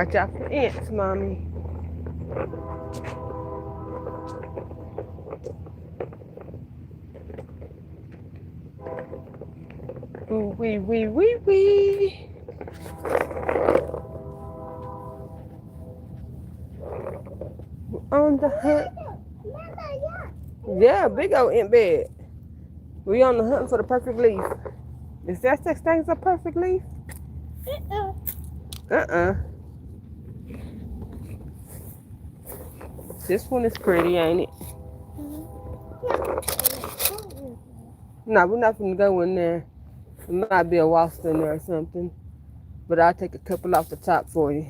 Watch out for ants, mommy. Ooh, wee, wee, wee, wee. On the hunt. Yeah, big old ant bed. We on the hunt for the perfect leaf. Is that such thing as a perfect leaf? Uh-uh. This one is pretty, ain't it? No, we're not gonna go in there. It might be a wasp in there or something. But I'll take a couple off the top for you.